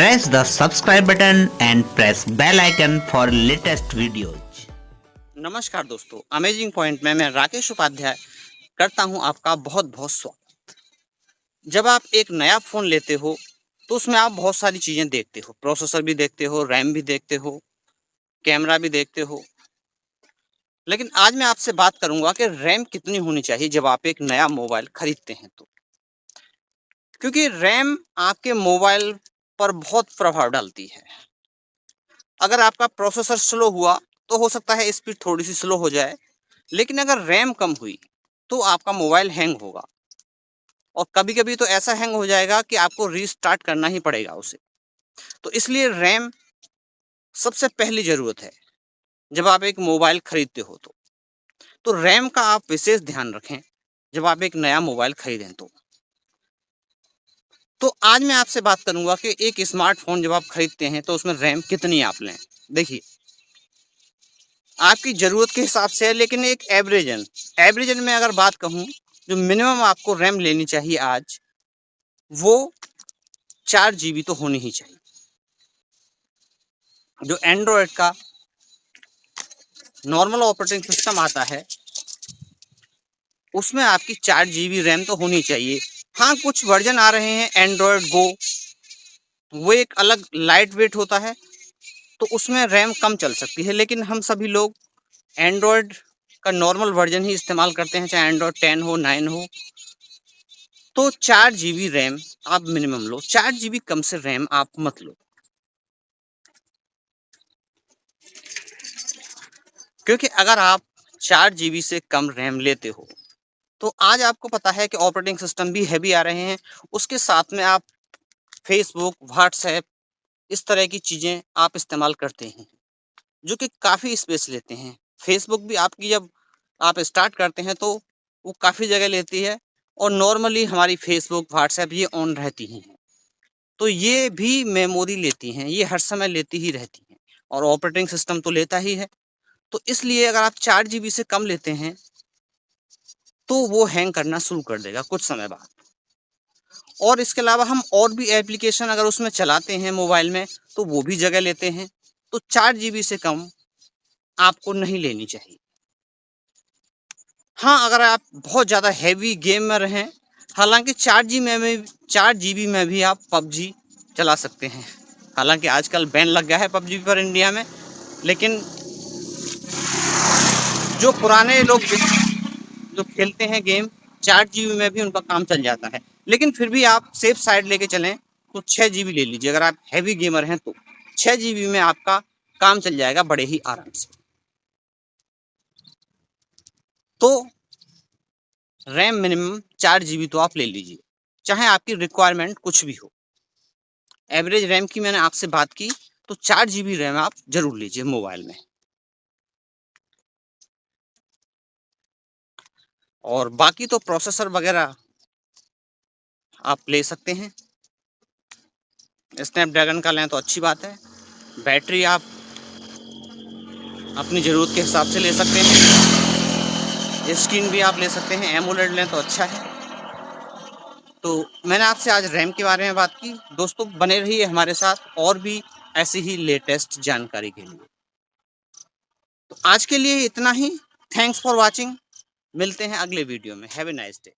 Press the subscribe button and press bell icon for latest videos. नमस्कार दोस्तों, amazing point में मैं राकेश उपाध्याय करता हूं आपका बहुत बहुत स्वागत। जब आप एक नया फ़ोन लेते हो तो उसमें आप बहुत सारी चीज़ें देखते हो, प्रोसेसर भी देखते हो, रैम भी देखते हो, कैमरा भी देखते हो। लेकिन आज मैं आपसे बात करूंगा कि रैम कितनी होनी चाहिए जब आप एक नया मोबाइल खरीदते हैं तो, क्योंकि रैम आपके मोबाइल पर बहुत प्रभाव डालती है। अगर आपका प्रोसेसर स्लो हुआ तो हो सकता है स्पीड थोड़ी सी स्लो हो जाए, लेकिन अगर रैम कम हुई तो आपका मोबाइल हैंग होगा और कभी-कभी तो ऐसा हैंग हो जाएगा कि आपको रीस्टार्ट करना ही पड़ेगा उसे। तो इसलिए रैम सबसे पहली ज़रूरत है जब आप एक मोबाइल खरीदते हो तो। तो रैम का आप विशेष ध्यान रखें जब आप एक नया मोबाइल खरीदें तो। तो आज मैं आपसे बात करूंगा कि एक स्मार्टफ़ोन जब आप खरीदते हैं तो उसमें रैम कितनी आप लें। देखिए, आपकी ज़रूरत के हिसाब से है, लेकिन एक एवरेजन में अगर बात कहूँ, जो मिनिमम आपको रैम लेनी चाहिए आज, वो 4 जीबी तो होनी ही चाहिए। जो एंड्रॉयड का नॉर्मल ऑपरेटिंग सिस्टम आता है, उसमें आपकी 4 जीबी रैम तो होनी चाहिए। हाँ, कुछ वर्जन आ रहे हैं एंड्रॉयड गो, वो एक अलग लाइट वेट होता है, तो उसमें रैम कम चल सकती है, लेकिन हम सभी लोग एंड्रॉयड का नॉर्मल वर्जन ही इस्तेमाल करते हैं, चाहे एंड्रॉयड 10 हो, 9 हो। तो 4 जीबी रैम आप मिनिमम लो, 4 जीबी कम से रैम आप मत लो। क्योंकि अगर आप 4 जीबी से कम रैम लेते हो, तो आज आपको पता है कि ऑपरेटिंग सिस्टम भी हैवी आ रहे हैं, उसके साथ में आप फेसबुक, व्हाट्सएप, इस तरह की चीज़ें आप इस्तेमाल करते हैं, जो कि काफ़ी स्पेस लेते हैं। फेसबुक भी आपकी जब आप स्टार्ट करते हैं, तो वो काफ़ी जगह लेती है और नॉर्मली हमारी फेसबुक, व्हाट्सएप ये ऑन रहती ही हैं। तो ये भी मेमोरी लेती हैं, ये हर समय लेती ही रहती हैं और ऑपरेटिंग सिस्टम तो लेता ही है। तो इसलिए अगर आप 4 जीबी से कम लेते हैं, तो वो हैंग करना शुरू कर देगा कुछ समय बाद। और इसके अलावा हम और भी एप्लीकेशन अगर उसमें चलाते हैं मोबाइल में, तो वो भी जगह लेते हैं। तो 4 जीबी से कम आपको नहीं लेनी चाहिए। हाँ, अगर आप बहुत ज़्यादा हेवी गेमर हैं, हालाँकि 4 जीबी में भी आप पबजी चला सकते हैं। हालाँकि आजकल बैन लग गया है पबजी पर इंडिया में, लेकिन जो पुराने लोग जो खेलते हैं गेम, 4 जीबी में भी उनका काम चल जाता है। लेकिन फिर भी आप सेफ साइड लेके चलें तो 6 जीबी ले लीजिए। अगर आप हेवी गेमर हैं तो 6 जीबी में आपका काम चल जाएगा बड़े ही आराम से। तो रैम मिनिमम 4 जीबी तो आप ले लीजिए, चाहे आपकी रिक्वायरमेंट कुछ भी हो। एवरेज रैम की मैंने आपसे बात की, तो 4 जीबी रैम आप ज़रूर लीजिए मोबाइल में। और बाकी तो प्रोसेसर वगैरह आप ले सकते हैं। स्नैपड्रैगन का लें तो अच्छी बात है। बैटरी आप अपनी ज़रूरत के हिसाब से ले सकते हैं। स्क्रीन भी आप ले सकते हैं, एमोलेड लें तो अच्छा है। तो मैंने आपसे आज रैम के बारे में बात की। दोस्तों, बने रहिए हमारे साथ और भी ऐसी ही लेटेस्ट जानकारी के लिए। तो आज के लिए इतना ही। Thanks for watching. मिलते हैं अगले वीडियो में। Have a nice day.